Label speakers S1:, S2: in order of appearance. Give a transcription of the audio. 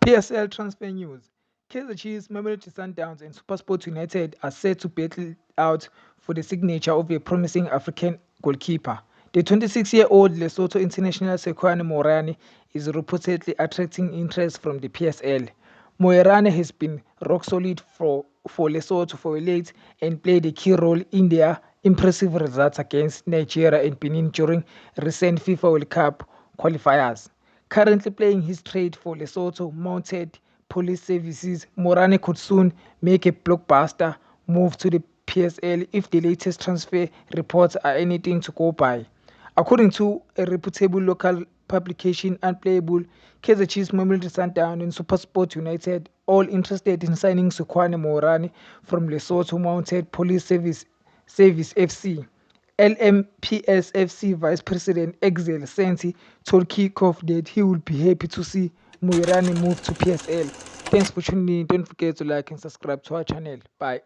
S1: Psl transfer news. Kaizer Chiefs, Mamelodi Sundowns and SuperSport United are set to battle out for the signature of a promising African goalkeeper. The 26-year-old Lesotho international Sekoane Moerane is reportedly attracting interest from the PSL. Moerane has been rock solid for Lesotho for late and played a key role in their impressive results against Nigeria and Benin during recent FIFA World Cup qualifiers. Currently playing his trade for Lesotho Mounted Police Services, Morane could soon make a blockbuster move to the PSL if the latest transfer reports are anything to go by. According to a reputable local publication, Unplayable, Kaizer Chiefs, Mamelodi Sundowns, and SuperSport United all interested in signing Sukwane Morane from Lesotho Mounted Police Service FC. LMPSFC Vice President Exel Senti told Kickoff that he would be happy to see Moirani move to PSL. Thanks for tuning in. Don't forget to like and subscribe to our channel. Bye.